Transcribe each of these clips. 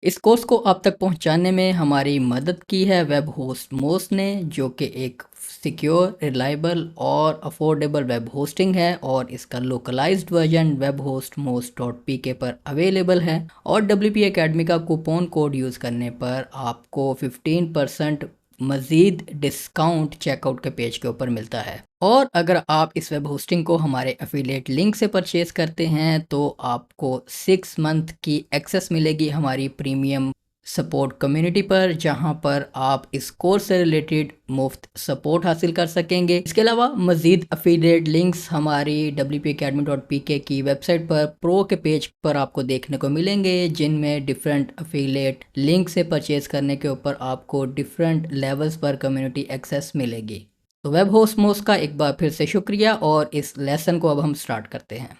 इस कोर्स को आप तक पहुंचाने में हमारी मदद की है वेब होस्ट मोस्ट ने, जो कि एक सिक्योर, रिलायबल और अफोर्डेबल वेब होस्टिंग है और इसका localized version web host most dot P K पर अवेलेबल है। और WP एकेडमी का कूपन कोड यूज़ करने पर आपको 15% मज़ीद डिस्काउंट चेकआउट के पेज के ऊपर मिलता है। और अगर आप इस वेब होस्टिंग को हमारे एफिलिएट लिंक से परचेज़ करते हैं तो आपको 6 मंथ की एक्सेस मिलेगी हमारी प्रीमियम सपोर्ट कम्युनिटी पर, जहां पर आप इस कोर्स से रिलेटेड मुफ्त सपोर्ट हासिल कर सकेंगे। इसके अलावा मज़ीद एफिलिएट लिंक्स हमारी wpacademy.pk की वेबसाइट पर प्रो के पेज पर आपको देखने को मिलेंगे, जिनमें डिफरेंट एफिलिएट लिंक से परचेज़ करने के ऊपर आपको डिफरेंट लेवल्स पर कम्युनिटी एक्सेस मिलेगी। तो वेब होस्ट मोस्ट का एक बार फिर से शुक्रिया और इस लेसन को अब हम स्टार्ट करते हैं।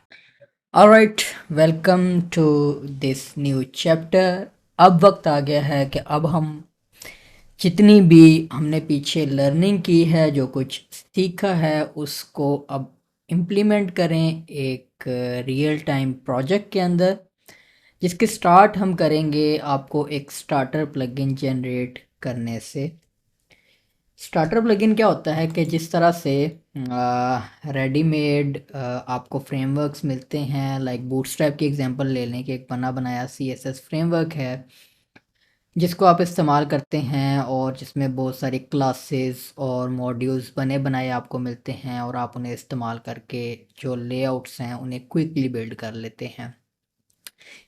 Alright, welcome to this new chapter. अब वक्त आ गया है कि अब हम जितनी भी हमने पीछे लर्निंग की है, जो कुछ सीखा है, उसको अब इम्प्लीमेंट करें एक रियल टाइम प्रोजेक्ट के अंदर, जिसके स्टार्ट हम करेंगे आपको एक स्टार्टर प्लगइन जनरेट करने से। स्टार्टर प्लगइन क्या होता है कि जिस तरह से रेडीमेड आपको फ्रेमवर्क्स मिलते हैं, लाइक बूटस्ट्रैप की एग्जांपल ले लें कि एक बना बनाया CSS फ्रेमवर्क है जिसको आप इस्तेमाल करते हैं और जिसमें बहुत सारी क्लासेस और मॉड्यूल्स बने बनाए आपको मिलते हैं और आप उन्हें इस्तेमाल करके जो लेआउट्स हैं उन्हें क्विकली बिल्ड कर लेते हैं।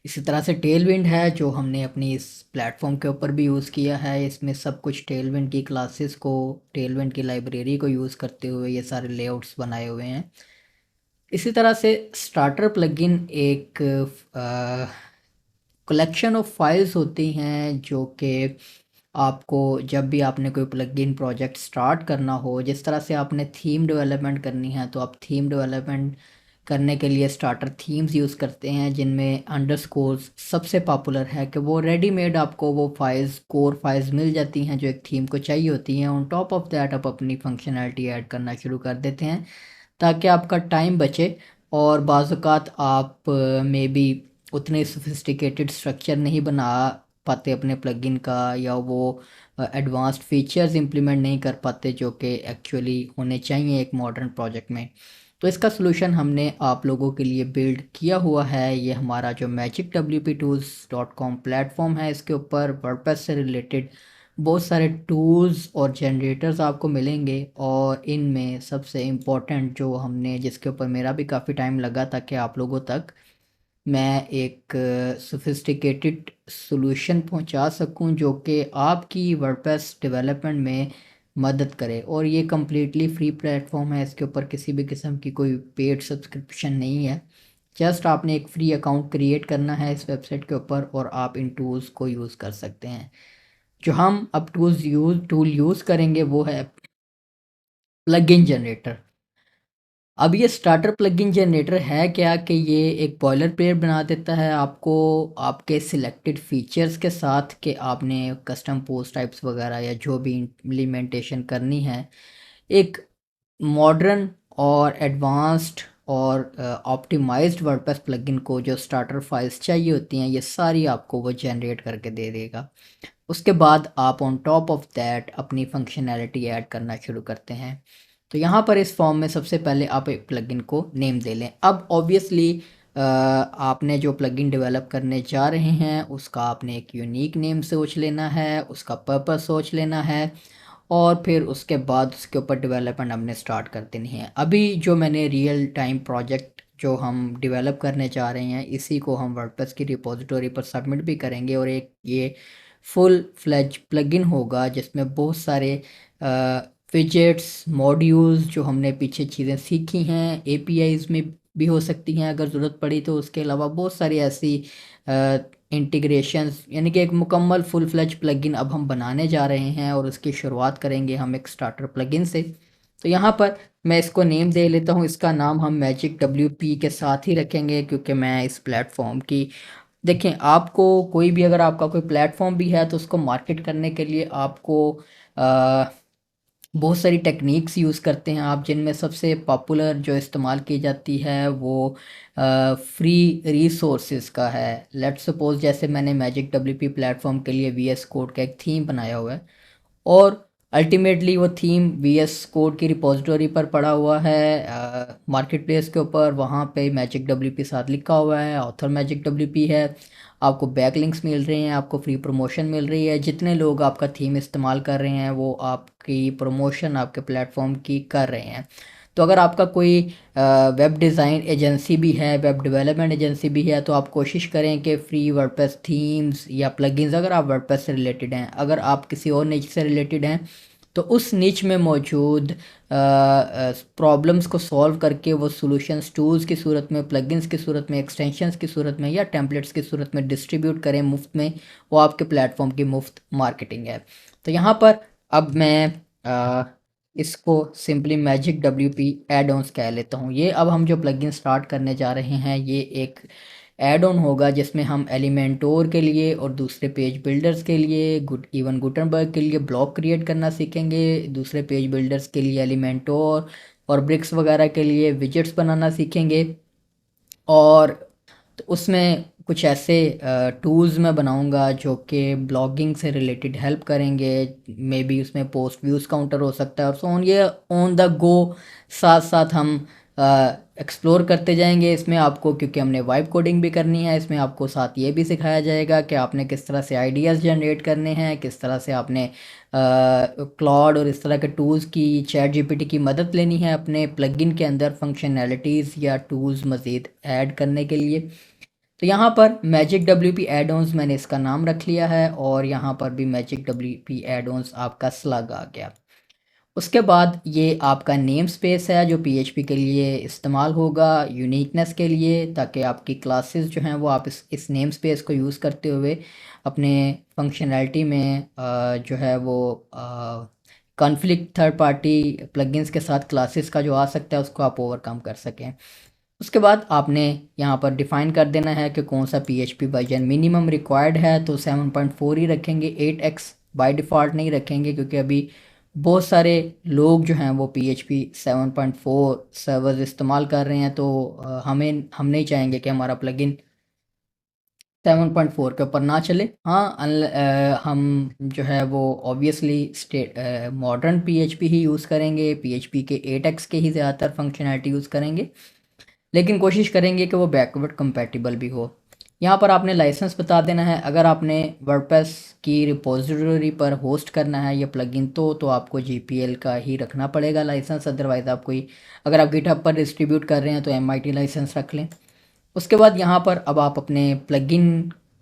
इसी तरह से टेलविंड है जो हमने अपनी इस प्लेटफॉर्म के ऊपर भी यूज़ किया है। इसमें सब कुछ टेलविंड की क्लासेस को, टेलविंड की लाइब्रेरी को यूज़ करते हुए ये सारे लेआउट्स बनाए हुए हैं। इसी तरह से स्टार्टर प्लगइन एक कलेक्शन ऑफ फाइल्स होती हैं जो कि आपको जब भी आपने कोई प्लगइन प्रोजेक्ट स्टार्ट करना हो, जिस तरह से आपने थीम डेवलपमेंट करनी है तो आप थीम डेवलपमेंट करने के लिए स्टार्टर थीम्स यूज़ करते हैं, जिनमें अंडरस्कोर्स सबसे पॉपुलर है कि वो रेडीमेड आपको वो फाइल्स, कोर फाइल्स मिल जाती हैं जो एक थीम को चाहिए होती हैं। ऑन टॉप ऑफ दैट आप अपनी फंक्शनैलिटी ऐड करना शुरू कर देते हैं ताकि आपका टाइम बचे और बाज़ात आप मे बी उतने सोफिस्टिकेटेड स्ट्रक्चर नहीं बना पाते अपने प्लगइन का, या वो एडवांस्ड फीचर्स इंप्लीमेंट नहीं कर पाते जो कि एक्चुअली होने चाहिए एक मॉडर्न प्रोजेक्ट में। तो इसका सलूशन हमने आप लोगों के लिए बिल्ड किया हुआ है। ये हमारा जो magicwptools.com प्लेटफॉर्म है, इसके ऊपर वर्डप्रेस से रिलेटेड बहुत सारे टूल्स और जनरेटर्स आपको मिलेंगे और इनमें सबसे इम्पोर्टेंट जो हमने, जिसके ऊपर मेरा भी काफ़ी टाइम लगा था कि आप लोगों तक मैं एक सोफिस्टिकेटेड सॉल्यूशन पहुंचा सकूं जो कि आपकी वर्डप्रेस डेवलपमेंट में मदद करे। और ये कम्प्लीटली फ्री प्लेटफॉर्म है, इसके ऊपर किसी भी किस्म की कोई पेड सब्सक्रिप्शन नहीं है। जस्ट आपने एक फ्री अकाउंट क्रिएट करना है इस वेबसाइट के ऊपर और आप इन टूल्स को यूज़ कर सकते हैं। जो हम अब टूल यूज़ करेंगे वो है प्लगइन जनरेटर। अब ये स्टार्टर प्लगइन जनरेटर है क्या कि ये एक बॉयलर प्लेट बना देता है आपको आपके सिलेक्टेड फीचर्स के साथ कि आपने कस्टम पोस्ट टाइप्स वगैरह या जो भी इम्प्लीमेंटेशन करनी है, एक मॉडर्न और एडवांस्ड और ऑप्टिमाइज्ड वर्डप्रेस प्लगइन को जो स्टार्टर फाइल्स चाहिए होती हैं ये सारी आपको वो जनरेट करके दे देगा। उसके बाद आप ऑन टॉप ऑफ दैट अपनी फंक्शनैलिटी ऐड करना शुरू करते हैं। तो यहाँ पर इस फॉर्म में सबसे पहले आप एक प्लगइन को नेम दे लें। अब ऑब्वियसली आपने जो प्लगइन डेवलप करने जा रहे हैं उसका आपने एक यूनिक नेम सोच लेना है, उसका पर्पस सोच लेना है और फिर उसके बाद उसके ऊपर डेवलपमेंट हमने स्टार्ट कर देनी है। अभी जो मैंने रियल टाइम प्रोजेक्ट जो हम डेवलप करने जा रहे हैं इसी को हम वर्डप्रेस की रिपोजिटरी पर सबमिट भी करेंगे और एक ये फुल फ्लेज प्लगइन होगा जिसमें बहुत सारे विजेट्स, मॉड्यूल्स जो हमने पीछे चीज़ें सीखी हैं, APIs में भी हो सकती हैं अगर ज़रूरत पड़ी तो। उसके अलावा बहुत सारी ऐसी इंटीग्रेशंस, यानी कि एक मुकम्मल फुल फ्लेज प्लगइन अब हम बनाने जा रहे हैं और उसकी शुरुआत करेंगे हम एक स्टार्टर प्लगइन से। तो यहाँ पर मैं इसको नेम दे लेता हूँ, इसका नाम हम मैजिक WP के साथ ही रखेंगे क्योंकि मैं इस प्लेटफॉर्म की, देखें आपको कोई भी, अगर आपका कोई प्लेटफॉर्म भी है तो उसको मार्केट करने के लिए आपको बहुत सारी टेक्निक्स यूज़ करते हैं आप, जिनमें सबसे पॉपुलर जो इस्तेमाल की जाती है वो फ्री रिसोर्सेज का है। लेट्स सपोज जैसे मैंने मैजिक डब्ल्यूपी प्लेटफॉर्म के लिए वीएस कोड का एक थीम बनाया हुआ है, और अल्टीमेटली वो थीम वीएस कोड की रिपोजिटरी पर पड़ा हुआ है मार्केट प्लेस के ऊपर, वहाँ पे मैजिक डब्ल्यूपी साथ लिखा हुआ है, ऑथर मैजिक डब्ल्यूपी है। आपको बैक लिंक्स मिल रहे हैं, आपको फ्री प्रमोशन मिल रही है, जितने लोग आपका थीम इस्तेमाल कर रहे हैं वो आपकी प्रमोशन आपके प्लेटफॉर्म की कर रहे हैं। तो अगर आपका कोई वेब डिज़ाइन एजेंसी भी है, वेब डेवलपमेंट एजेंसी भी है, तो आप कोशिश करें कि फ्री वर्डप्रेस थीम्स या प्लगइन्स, अगर आप वर्डप्रेस से रिलेटेड हैं, अगर आप किसी और निच से रिलेटेड हैं, तो उस निच में मौजूद प्रॉब्लम्स को सॉल्व करके वो सॉल्यूशंस टूल्स की सूरत में, प्लगइन्स की सूरत में, एक्सटेंशंस की सूरत में या टेम्पलेट्स की सूरत में डिस्ट्रीब्यूट करें मुफ्त में। वो आपके प्लेटफॉर्म की मुफ्त मार्केटिंग है। तो यहाँ पर अब मैं अ, इसको simply magic WP add ons कह लेता हूँ। ये अब हम जो प्लगइन स्टार्ट करने जा रहे हैं, ये एक ऐड ऑन होगा जिसमें हम एलिमेंटोर के लिए और दूसरे पेज बिल्डर्स के लिए, इवन गुटनबर्ग के लिए ब्लॉक क्रिएट करना सीखेंगे, दूसरे पेज बिल्डर्स के लिए एलिमेंटोर और ब्रिक्स वगैरह के लिए विजेट्स बनाना सीखेंगे। और तो उसमें कुछ ऐसे टूल्स मैं बनाऊंगा जो कि ब्लॉगिंग से रिलेटेड हेल्प करेंगे। मे बी उसमें पोस्ट व्यूज़ काउंटर हो सकता है और सो ऑन। ये ऑन द गो साथ साथ हम एक्सप्लोर करते जाएंगे इसमें आपको, क्योंकि हमने वाइब कोडिंग भी करनी है इसमें। आपको साथ ये भी सिखाया जाएगा कि आपने किस तरह से आइडियाज़ जनरेट करने हैं, किस तरह से आपने क्लॉड और इस तरह के टूल्स की, चैट जीपीटी की मदद लेनी है अपने प्लगइन के अंदर फंक्शनैलिटीज़ या टूल्स मज़ीद ऐड करने के लिए। तो यहाँ पर magic W P add ons मैंने इसका नाम रख लिया है, और यहाँ पर भी magic W P add ons आपका स्लग आ गया। उसके बाद ये आपका नेम स्पेस है जो पीएचपी के लिए इस्तेमाल होगा यूनिकनेस के लिए, ताकि आपकी क्लासेस जो हैं वो आप इस नेम स्पेस को यूज़ करते हुए अपने फंक्शनैलिटी में जो है वो कॉन्फ्लिक्ट थर्ड पार्टी प्लगइन्स के साथ क्लासेस का जो आ सकता है उसको आप ओवरकम कर सकें। उसके बाद आपने यहाँ पर डिफ़ाइन कर देना है कि कौन सा पीएचपी वर्जन मिनिमम रिक्वायर्ड है, तो 7.4 ही रखेंगे, 8x बाय डिफ़ॉल्ट नहीं रखेंगे, क्योंकि अभी बहुत सारे लोग जो हैं वो पीएचपी 7.4 सर्वर्स इस्तेमाल कर रहे हैं। तो हम नहीं चाहेंगे कि हमारा प्लगइन 7.4 के ऊपर ना चले। हाँ, हम जो है वो ऑब्वियसली स्टेट मॉडर्न पीएचपी ही यूज़ करेंगे, पीएचपी के 8x के ही ज़्यादातर फंक्शनैलिटी यूज़ करेंगे, लेकिन कोशिश करेंगे कि वो बैकवर्ड कंपैटिबल भी हो। यहाँ पर आपने लाइसेंस बता देना है। अगर आपने वर्डप्रेस की रिपोजिटरी पर होस्ट करना है ये प्लगइन, तो आपको जीपीएल का ही रखना पड़ेगा लाइसेंस, अदरवाइज़ आप कोई, अगर आप गिटहब पर डिस्ट्रीब्यूट कर रहे हैं तो एमआईटी लाइसेंस रख लें। उसके बाद यहाँ पर अब आप अपने प्लगइन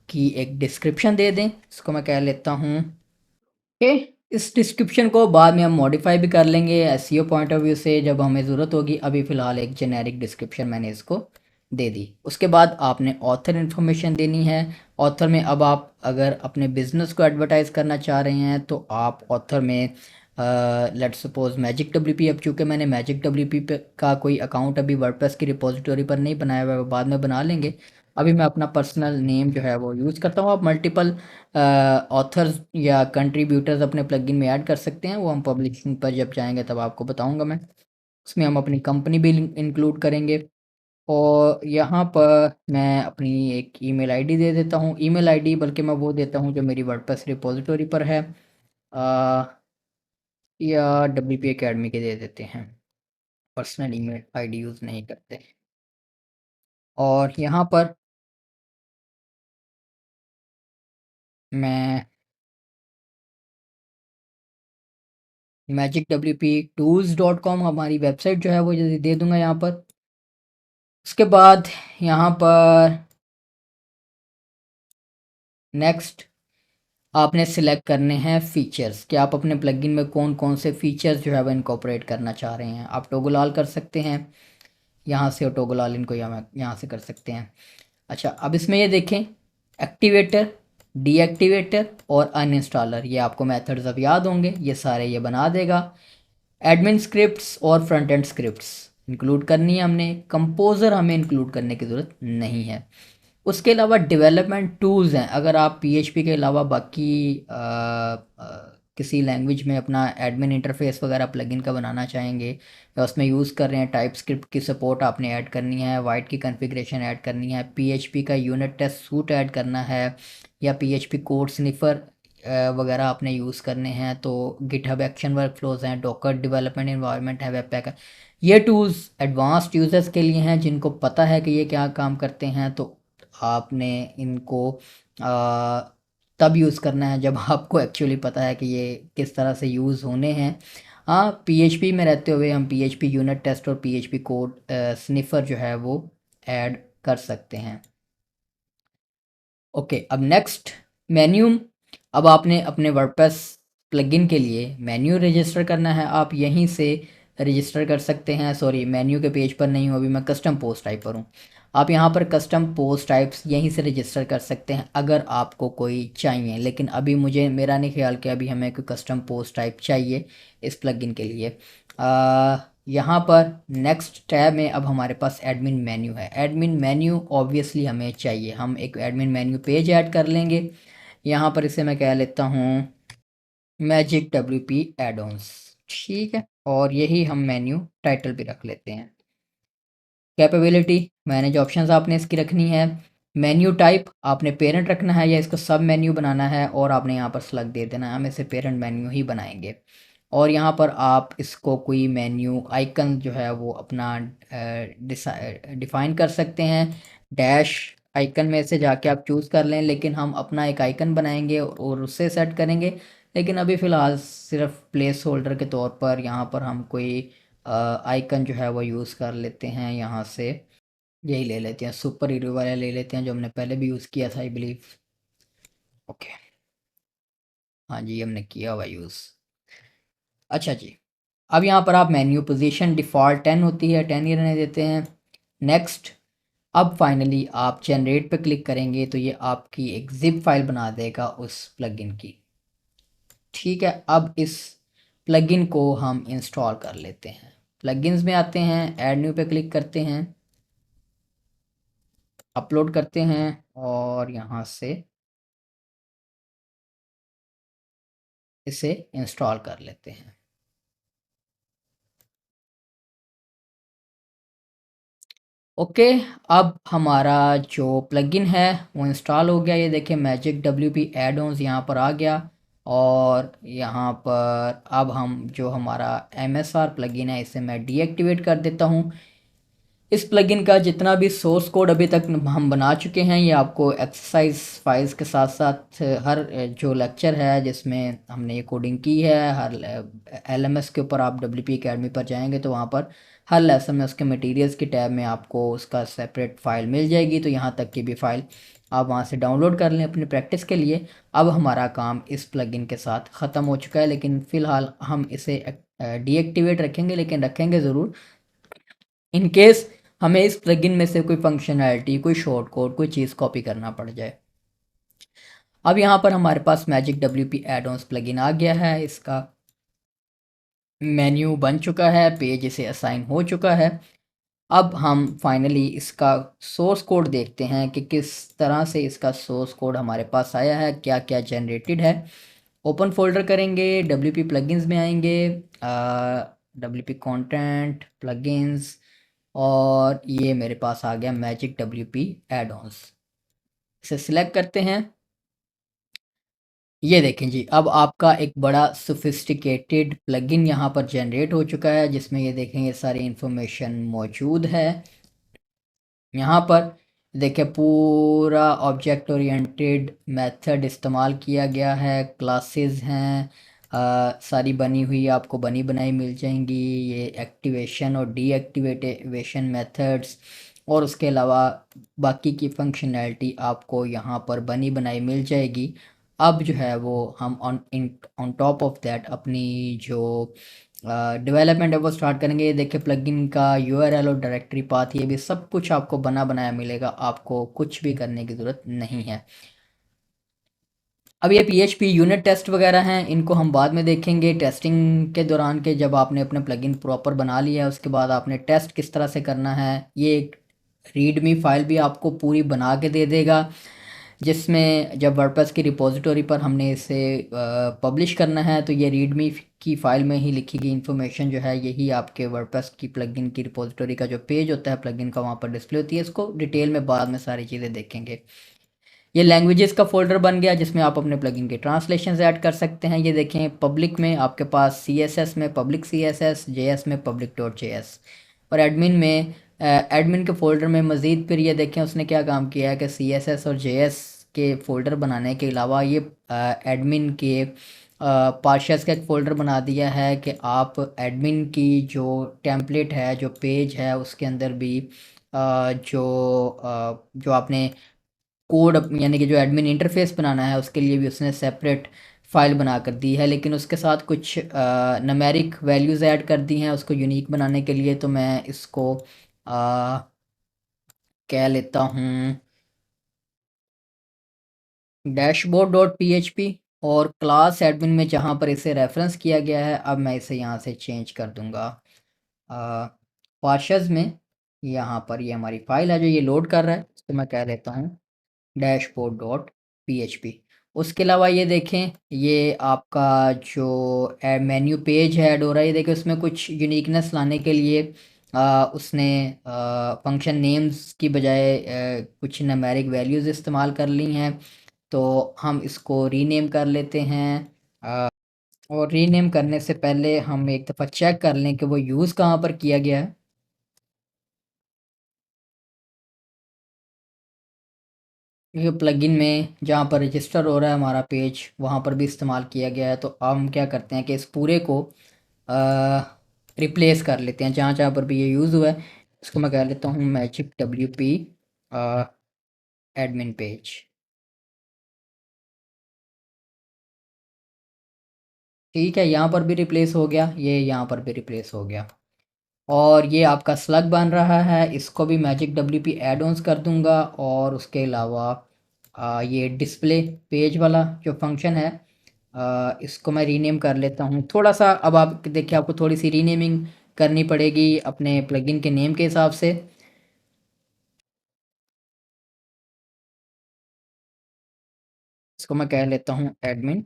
की एक डिस्क्रिप्शन दे दें, इसको मैं कह लेता हूँ ओके। इस डिस्क्रिप्शन को बाद में हम मॉडिफाई भी कर लेंगे एसईओ पॉइंट ऑफ व्यू से जब हमें ज़रूरत होगी। अभी फ़िलहाल एक जेनेरिक डिस्क्रिप्शन मैंने इसको दे दी। उसके बाद आपने ऑथर इन्फॉर्मेशन देनी है। ऑथर में अब आप अगर अपने बिजनेस को एडवर्टाइज़ करना चाह रहे हैं तो आप ऑथर में लेट्स सपोज मैजिक डब्ल्यूपी, अब चूँकि मैंने मैजिक डब्ल्यूपी का कोई अकाउंट अभी वर्डप्रेस की रिपोजिटरी पर नहीं बनाया हुआ है, वो बाद में बना लेंगे। अभी मैं अपना पर्सनल नेम जो है वो यूज़ करता हूँ। आप मल्टीपल ऑथर्स या कंट्रीब्यूटर्स अपने प्लगइन में ऐड कर सकते हैं, वो हम पब्लिशिंग पर जब जाएंगे तब आपको बताऊंगा मैं। उसमें हम अपनी कंपनी भी इंक्लूड करेंगे। और यहाँ पर मैं अपनी एक ईमेल आईडी दे देता हूँ, ईमेल आईडी बल्कि मैं वो देता हूँ जो मेरी वर्डप्रेस रिपोजिटरी पर है, या डब्ल्यू पी अकेडमी के दे देते हैं, पर्सनल ईमेल आईडी यूज़ नहीं करते। और यहाँ पर मैं magic W P tools .com हमारी वेबसाइट जो है वो दे दूंगा यहाँ पर। उसके बाद यहाँ पर नेक्स्ट आपने सिलेक्ट करने हैं फ़ीचर्स, कि आप अपने प्लगइन में कौन कौन से फ़ीचर्स जो है वो इनकॉर्पोरेट करना चाह रहे हैं। आप टोगल कर सकते हैं यहाँ से, और टोगल इनको यहाँ से कर सकते हैं। अच्छा, अब इसमें ये देखें, एक्टिवेटर, डीएक्टिवेटर और अनइंस्टॉलर, ये आपको मेथड्स अब याद होंगे, ये सारे ये बना देगा। एडमिन स्क्रिप्ट्स और फ्रंट एंड स्क्रिप्ट्स इंक्लूड करनी है हमने, कंपोज़र हमें इंक्लूड करने की ज़रूरत नहीं है। उसके अलावा डेवलपमेंट टूल्स हैं, अगर आप पीएचपी के अलावा बाकी किसी लैंग्वेज में अपना एडमिन इंटरफेस वगैरह प्लगइन का बनाना चाहेंगे या उसमें यूज़ कर रहे हैं, टाइप स्क्रिप्ट की सपोर्ट आपने ऐड करनी है, वाइट की कॉन्फ़िगरेशन ऐड करनी है, पीएचपी का यूनिट टेस्ट सूट ऐड करना है या पीएचपी कोड स्निफर वगैरह आपने यूज़ करने हैं, तो गिटहब एक्शन वर्क फ्लोज हैं, डॉकर डेवलपमेंट इन्वायरमेंट है, वेबपैक है। ये टूल्स एडवांस्ड यूज़र्स के लिए हैं जिनको पता है कि ये क्या काम करते हैं, तो आपने इनको तब यूज़ करना है जब आपको एक्चुअली पता है कि ये किस तरह से यूज़ होने हैं। हाँ, पीएचपी में रहते हुए हम पीएचपी यूनिट टेस्ट और पीएचपी कोड स्निफर जो है वो ऐड कर सकते हैं। ओके, अब नेक्स्ट मेन्यू। अब आपने अपने वर्डप्रेस प्लगइन के लिए मेन्यू रजिस्टर करना है, आप यहीं से रजिस्टर कर सकते हैं। सॉरी, मेन्यू के पेज पर नहीं हूँ अभी, मैं कस्टम पोस्ट टाइप पर हूँ। आप यहाँ पर कस्टम पोस्ट टाइप्स यहीं से रजिस्टर कर सकते हैं अगर आपको कोई चाहिए, लेकिन अभी मेरा नहीं ख्याल कि अभी हमें कोई कस्टम पोस्ट टाइप चाहिए इस प्लगइन के लिए। यहाँ पर नेक्स्ट टैब में अब हमारे पास एडमिन मेन्यू है। एडमिन मेन्यू ऑब्वियसली हमें चाहिए, हम एक एडमिन मेन्यू पेज ऐड कर लेंगे। यहाँ पर इसे मैं कह लेता हूँ मैजिक WP एडॉन्स, ठीक है, और यही हम मेन्यू टाइटल भी रख लेते हैं। कैपेबिलिटी मैनेज ऑप्शंस आपने इसकी रखनी है। मेन्यू टाइप आपने पेरेंट रखना है या इसको सब मेन्यू बनाना है, और आपने यहाँ पर सेलेक्ट दे देना है, हम इसे पेरेंट मेन्यू ही बनाएंगे। और यहाँ पर आप इसको कोई मेन्यू आइकन जो है वो अपना डिफ़ाइन कर सकते हैं। डैश आइकन में से जाके आप चूज़ कर लें, लेकिन हम अपना एक आइकन बनाएंगे और उससे सेट करेंगे। लेकिन अभी फ़िलहाल सिर्फ प्लेस होल्डर के तौर पर यहाँ पर हम कोई आइकन जो है वो यूज़ कर लेते हैं। यहाँ से यही ले लेते हैं, सुपर हीरो वाला ले लेते हैं जो हमने पहले भी यूज़ किया था आई बिलीव। ओके, हाँ जी, हमने किया हुआ यूज़। अच्छा जी, अब यहाँ पर आप मेन्यू पोजीशन डिफ़ॉल्ट 10 होती है, 10 ही रहने देते हैं। नेक्स्ट, अब फाइनली आप जनरेट पे क्लिक करेंगे तो ये आपकी एक जिप फाइल बना देगा उस प्लगइन की, ठीक है। अब इस प्लगइन को हम इंस्टॉल कर लेते हैं। प्लगइन्स में आते हैं, ऐड न्यू पे क्लिक करते हैं, अपलोड करते हैं और यहाँ से इसे इंस्टॉल कर लेते हैं। ओके, अब हमारा जो प्लगइन है वो इंस्टॉल हो गया। ये देखिए मैजिक WP एड-ऑन्स यहाँ पर आ गया, और यहाँ पर अब हम जो हमारा MSR प्लगइन है इसे मैं डीएक्टिवेट कर देता हूँ। इस प्लगइन का जितना भी सोर्स कोड अभी तक हम बना चुके हैं, ये आपको एक्सरसाइज फाइल्स के साथ साथ हर जो लेक्चर है जिसमें हमने ये कोडिंग की है, हर LMS के ऊपर आप WP अकेडमी पर जाएंगे तो वहाँ पर हर लेसन में उसके मटेरियल्स के टैब में आपको उसका सेपरेट फ़ाइल मिल जाएगी। तो यहाँ तक की भी फ़ाइल आप वहाँ से डाउनलोड कर लें अपनी प्रैक्टिस के लिए। अब हमारा काम इस प्लगइन के साथ ख़त्म हो चुका है, लेकिन फ़िलहाल हम इसे डीएक्टिवेट रखेंगे, लेकिन रखेंगे ज़रूर इन केस हमें इस प्लगइन में से कोई फंक्शनैलिटी, कोई शॉर्ट कोड, कोई चीज़ कॉपी करना पड़ जाए। अब यहाँ पर हमारे पास मैजिक WP एड-ऑन्स प्लगइन आ गया है, इसका मेन्यू बन चुका है, पेज इसे असाइन हो चुका है। अब हम फाइनली इसका सोर्स कोड देखते हैं कि किस तरह से इसका सोर्स कोड हमारे पास आया है, क्या क्या जनरेटेड है। ओपन फोल्डर करेंगे, WP प्लगइन्स में आएंगे, WP कंटेंट प्लगइन्स, और ये मेरे पास आ गया मैजिक WP एड-ऑन्स। इसे सिलेक्ट करते हैं। ये देखें जी, अब आपका एक बड़ा सोफिस्टिकेटेड प्लगइन यहाँ पर जनरेट हो चुका है, जिसमें ये देखें ये सारी इंफॉर्मेशन मौजूद है। यहाँ पर देखिए पूरा ऑब्जेक्ट ओरिएंटेड मेथड इस्तेमाल किया गया है, क्लासेस हैं, सारी बनी हुई आपको बनी बनाई मिल जाएंगी। ये एक्टिवेशन और डीएक्टिवेशन मेथड्स और उसके अलावा बाकी की फंक्शनैलिटी आपको यहाँ पर बनी बनाई मिल जाएगी। अब जो है वो हम ऑन टॉप ऑफ दैट अपनी जो डेवलपमेंट है वो स्टार्ट करेंगे। ये देखिए प्लगइन का URL और डायरेक्टरी पाथ, ये भी सब कुछ आपको बना बनाया मिलेगा, आपको कुछ भी करने की ज़रूरत नहीं है। अब ये PHP यूनिट टेस्ट वगैरह हैं, इनको हम बाद में देखेंगे टेस्टिंग के दौरान के जब आपने अपना प्लगइन प्रॉपर बना लिया है उसके बाद आपने टेस्ट किस तरह से करना है। ये एक रीडमी फाइल भी आपको पूरी बना के दे देगा। जिसमें जब वर्डप्रेस की रिपोजिटोरी पर हमने इसे पब्लिश करना है तो ये रीडमी की फ़ाइल में ही लिखी गई इन्फॉर्मेशन जो है यही आपके वर्डप्रेस की प्लगइन की रिपोजिटोरी का जो पेज होता है प्लगइन का वहाँ पर डिस्प्ले होती है। इसको डिटेल में बाद में सारी चीज़ें देखेंगे। ये लैंग्वेजेस का फोल्डर बन गया जिसमें आप अपने प्लगइन के ट्रांसलेशंस ऐड कर सकते हैं। ये देखें पब्लिक में आपके पास CSS में पब्लिक CSS, JS में public डॉट JS और एडमिन में एडमिन के फोल्डर में मज़ीद फिर ये देखें उसने क्या काम किया है कि CSS और JS के फोल्डर बनाने के अलावा ये एडमिन के पार्शल्स का एक फ़ोल्डर बना दिया है कि आप एडमिन की जो टेम्पलेट है जो पेज है उसके अंदर भी जो आपने कोड यानी कि जो एडमिन इंटरफेस बनाना है उसके लिए भी उसने सेपरेट फाइल बना कर दी है, लेकिन उसके साथ कुछ नमेरिक वैल्यूज़ ऐड कर दी हैं उसको यूनिक बनाने के लिए। तो मैं इसको कह लेता हूँ dashboard.php और क्लास एडमिन में जहाँ पर इसे रेफरेंस किया गया है अब मैं इसे यहाँ से चेंज कर दूँगा पार्शल्स में। यहाँ पर ये हमारी फाइल है जो ये लोड कर रहा है, तो मैं कह लेता हूँ dashboard.php। उसके अलावा ये देखें ये आपका जो मेन्यू पेज है ऐड हो रहा है, ये देखें उसमें कुछ यूनिकनेस लाने के लिए उसने फंक्शन नेम्स की बजाय कुछ नंबरिक वैल्यूज़ इस्तेमाल कर ली हैं। तो हम इसको रीनेम कर लेते हैं और रीनेम करने से पहले हम एक दफ़ा चेक कर लें कि वो यूज़ कहाँ पर किया गया है। ये प्लगइन में जहाँ पर रजिस्टर हो रहा है हमारा पेज वहाँ पर भी इस्तेमाल किया गया है। तो अब हम क्या करते हैं कि इस पूरे को रिप्लेस कर लेते हैं जहाँ जहाँ पर भी ये यूज़ हुआ है। इसको मैं कह लेता हूँ मैजिक WP एडमिन पेज। ठीक है, यहाँ पर भी रिप्लेस हो गया, ये यहाँ पर भी रिप्लेस हो गया और ये आपका स्लग बन रहा है। इसको भी मैजिक WP एड ऑन्स कर दूंगा और उसके अलावा ये डिस्प्ले पेज वाला जो फंक्शन है इसको मैं रीनेम कर लेता हूँ थोड़ा सा। अब आप देखिए आपको थोड़ी सी रीनेमिंग करनी पड़ेगी अपने प्लगइन के नेम के हिसाब से। इसको मैं कह लेता हूँ एडमिन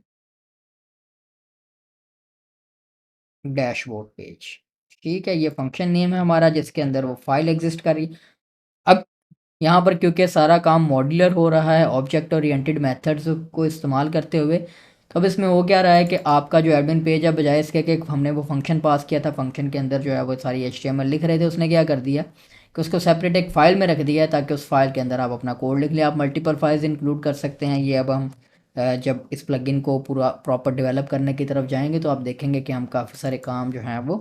डैशबोर्ड पेज। ठीक है, ये फंक्शन नेम है हमारा जिसके अंदर वो फाइल एग्जिस्ट कर रही। अब यहाँ पर क्योंकि सारा काम मॉड्यूलर हो रहा है ऑब्जेक्ट ओरिएंटेड मेथड्स को इस्तेमाल करते हुए, तो अब इसमें हो क्या रहा है कि आपका जो एडमिन पेज है बजाय इसके कि हमने वो फंक्शन पास किया था फंक्शन के अंदर जो है वो सारी HTML लिख रहे थे, उसने क्या कर दिया कि उसको सेपरेट एक फ़ाइल में रख दिया है ताकि उस फाइल के अंदर आप अपना कोड लिख लें। आप मल्टीपल फाइल्स इंक्लूड कर सकते हैं। ये अब हम जब इस प्लगइन को पूरा प्रॉपर डेवलप करने की तरफ जाएंगे तो आप देखेंगे कि हम काफ़ी सारे काम जो हैं वो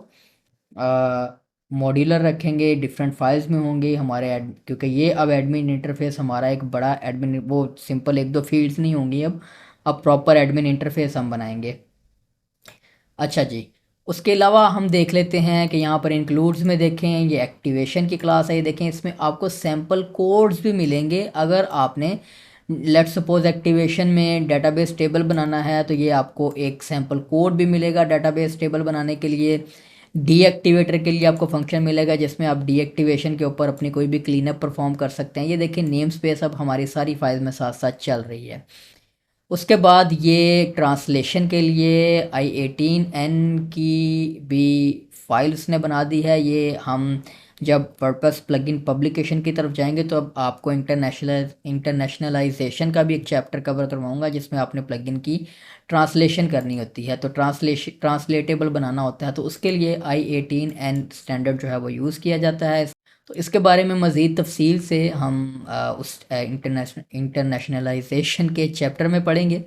मॉड्यूलर रखेंगे, डिफरेंट फाइल्स में होंगे हमारे क्योंकि ये अब एडमिन इंटरफेस हमारा एक बड़ा एडमिन वो सिंपल एक दो फील्ड्स नहीं होंगी। अब प्रॉपर एडमिन इंटरफेस हम बनाएंगे। अच्छा जी, उसके अलावा हम देख लेते हैं कि यहाँ पर इंक्लूड्स में देखें ये एक्टिवेशन की क्लास है। ये देखें इसमें आपको सैम्पल कोड्स भी मिलेंगे अगर आपने लेट सपोज एक्टिवेशन में डेटाबेस टेबल बनाना है तो ये आपको एक सैम्पल कोड भी मिलेगा डेटाबेस टेबल बनाने के लिए। डीएक्टिवेटर के लिए आपको फंक्शन मिलेगा जिसमें आप डीएक्टिवेशन के ऊपर अपनी कोई भी क्लीनअप परफॉर्म कर सकते हैं। ये देखिए नेम स्पेस अब हमारी सारी फाइल्स में साथ साथ चल रही है। उसके बाद ये ट्रांसलेशन के लिए I18N की भी फाइल उसने बना दी है। ये हम जब वर्डप्रेस प्लगइन पब्लिकेशन की तरफ जाएंगे तो अब आपको इंटरनेशनलाइजेशन का भी एक चैप्टर कवर करवाऊंगा जिसमें आपने प्लगइन की ट्रांसलेशन करनी होती है तो ट्रांसलेटेबल बनाना होता है। तो उसके लिए I18N स्टैंडर्ड जो है वो यूज़ किया जाता है। तो इसके बारे में मज़ीद तफसील से हम उस इंटरनेशनलाइजेशन के चैप्टर में पढ़ेंगे।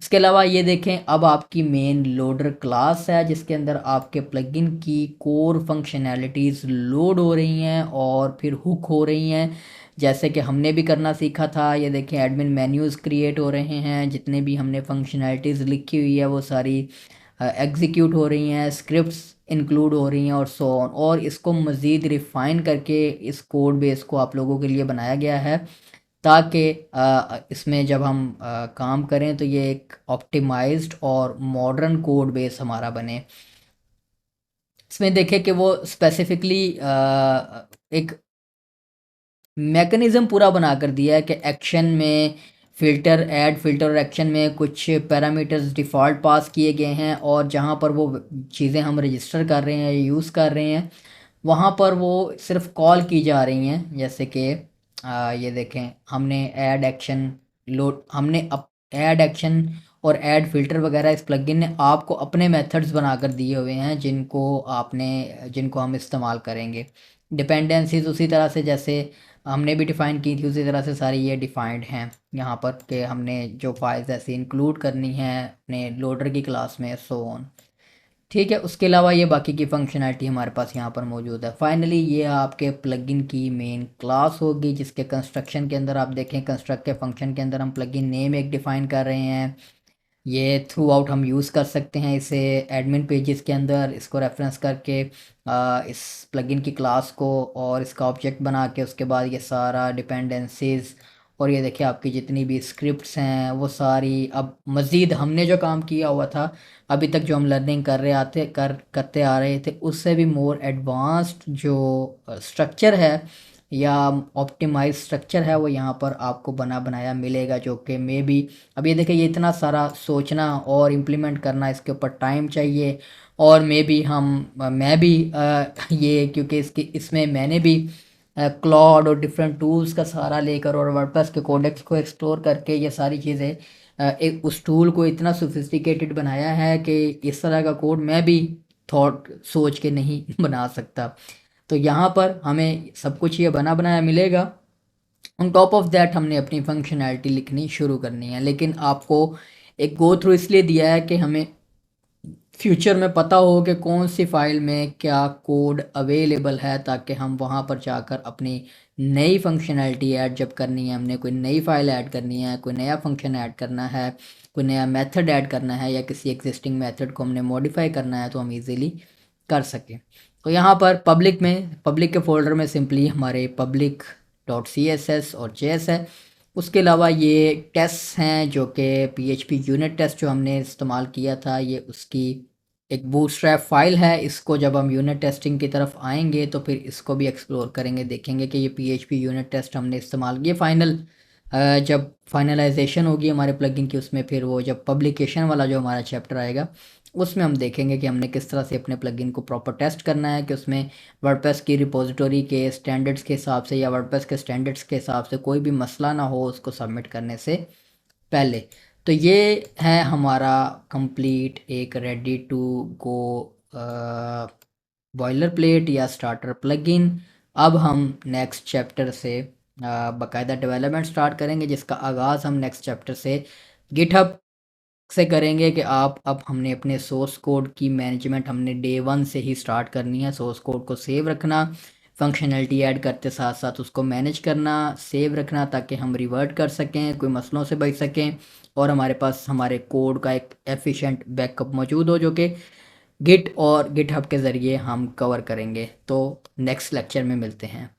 इसके अलावा ये देखें अब आपकी मेन लोडर क्लास है जिसके अंदर आपके प्लगइन की कोर फंक्शनैलिटीज़ लोड हो रही हैं और फिर हुक हो रही हैं जैसे कि हमने भी करना सीखा था। ये देखें एडमिन मेन्यूज़ क्रिएट हो रहे हैं, जितने भी हमने फंक्शनैलिटीज़ लिखी हुई है वो सारी एग्जीक्यूट हो रही हैं, स्क्रिप्ट्स इंक्लूड हो रही हैं और सो ऑन। और इसको मज़ीद रिफ़ाइन करके इस कोड बेस को आप लोगों के लिए बनाया गया है ताकि इसमें जब हम काम करें तो ये एक ऑप्टिमाइज्ड और मॉडर्न कोड बेस हमारा बने। इसमें देखें कि वो स्पेसिफिकली एक मैकेनिज़्म पूरा बना कर दिया है कि एक्शन में फ़िल्टर ऐड फ़िल्टर और एक्शन में कुछ पैरामीटर्स डिफ़ॉल्ट पास किए गए हैं, और जहाँ पर वो चीज़ें हम रजिस्टर कर रहे हैं या यूज़ कर रहे हैं वहाँ पर वो सिर्फ कॉल की जा रही हैं। जैसे कि ये देखें, हमने ऐड एक्शन लोड हमने अप ऐड एक्शन और ऐड फ़िल्टर वगैरह इस प्लगइन ने आपको अपने मेथड्स बनाकर दिए हुए हैं, जिनको हम इस्तेमाल करेंगे। डिपेंडेंसीज़ उसी तरह से जैसे हमने भी डिफ़ाइन की थी, उसी तरह से सारी ये डिफ़ाइंड हैं यहाँ पर, कि हमने जो फाइल्स ऐसे इंक्लूड करनी है अपने लोडर की क्लास में, सो ऑन। ठीक है, उसके अलावा ये बाकी की फंक्शनैलिटी हमारे पास यहाँ पर मौजूद है। फाइनली ये आपके प्लगइन की मेन क्लास होगी, जिसके कंस्ट्रक्शन के अंदर आप देखें, कंस्ट्रक्ट के फंक्शन के अंदर हम प्लगइन नेम एक डिफ़ाइन कर रहे हैं। ये थ्रू आउट हम यूज़ कर सकते हैं इसे एडमिन पेजेस के अंदर, इसको रेफरेंस करके इस प्लगइन की क्लास को और इसका ऑब्जेक्ट बना के, उसके बाद ये सारा डिपेंडेंसीज और ये देखिए आपकी जितनी भी स्क्रिप्ट्स हैं वो सारी, अब मज़ीद हमने जो काम किया हुआ था अभी तक, जो हम लर्निंग कर रहे आते करते आ रहे थे, उससे भी मोर एडवांस्ड जो स्ट्रक्चर है या ऑप्टिमाइज स्ट्रक्चर है वो यहाँ पर आपको बना बनाया मिलेगा, जो कि मे बी, अब ये देखिए ये इतना सारा सोचना और इम्प्लीमेंट करना, इसके ऊपर टाइम चाहिए। और मे बी मैं भी ये, क्योंकि इसमें मैंने भी क्लॉड और डिफरेंट टूल्स का सहारा लेकर और वर्डप्रेस के कोडेक्स को एक्सप्लोर करके ये सारी चीज़ें एक उस टूल को इतना सोफिस्टिकेटेड बनाया है कि इस तरह का कोड मैं भी सोच के नहीं बना सकता। तो यहाँ पर हमें सब कुछ ये बना बनाया मिलेगा। ऑन टॉप ऑफ दैट हमने अपनी फंक्शनैलिटी लिखनी शुरू करनी है, लेकिन आपको एक गो थ्रू इसलिए दिया है कि हमें फ्यूचर में पता हो कि कौन सी फ़ाइल में क्या कोड अवेलेबल है, ताकि हम वहाँ पर जाकर अपनी नई फंक्शनैलिटी ऐड जब करनी है, हमने कोई नई फ़ाइल ऐड करनी है, कोई नया फंक्शन ऐड करना है, कोई नया मेथड ऐड करना है, या किसी एग्जिस्टिंग मेथड को हमने मॉडिफाई करना है, तो हम इजीली कर सकें। तो यहाँ पर पब्लिक के फोल्डर में सिंपली हमारे public dot C S S और जे एस है। उसके अलावा ये टेस्ट हैं जो कि PHP यूनिट टेस्ट जो हमने इस्तेमाल किया था, ये उसकी एक बूटस्ट्रैप फाइल है। इसको जब हम यूनिट टेस्टिंग की तरफ आएंगे तो फिर इसको भी एक्सप्लोर करेंगे, देखेंगे कि ये PHP यूनिट टेस्ट हमने इस्तेमाल किए। जब फाइनलाइजेशन होगी हमारे प्लगइन की, उसमें फिर वो जब पब्लिकेशन वाला जो हमारा चैप्टर आएगा उसमें हम देखेंगे कि हमने किस तरह से अपने प्लगइन को प्रॉपर टेस्ट करना है, कि उसमें वर्डप्रेस की रिपोजिटरी के स्टैंडर्ड्स के हिसाब से या वर्डप्रेस के स्टैंडर्ड्स के हिसाब से कोई भी मसला ना हो उसको सबमिट करने से पहले। तो ये है हमारा कंप्लीट एक ready to go boiler plate या स्टार्टर प्लगइन। अब हम नेक्स्ट चैप्टर से बाकायदा डेवलपमेंट स्टार्ट करेंगे, जिसका आगाज़ हम नेक्स्ट चैप्टर से गिटहब से करेंगे, कि अब हमने अपने सोर्स कोड की मैनेजमेंट हमने डे 1 से ही स्टार्ट करनी है। सोर्स कोड को सेव रखना, फंक्शनैलिटी ऐड करते साथ साथ उसको मैनेज करना, सेव रखना, ताकि हम रिवर्ट कर सकें, कोई मसलों से बच सकें, और हमारे पास हमारे कोड का एक एफिशिएंट बैकअप मौजूद हो, जो कि गिट और गिटहब के ज़रिए हम कवर करेंगे। तो नेक्स्ट लेक्चर में मिलते हैं।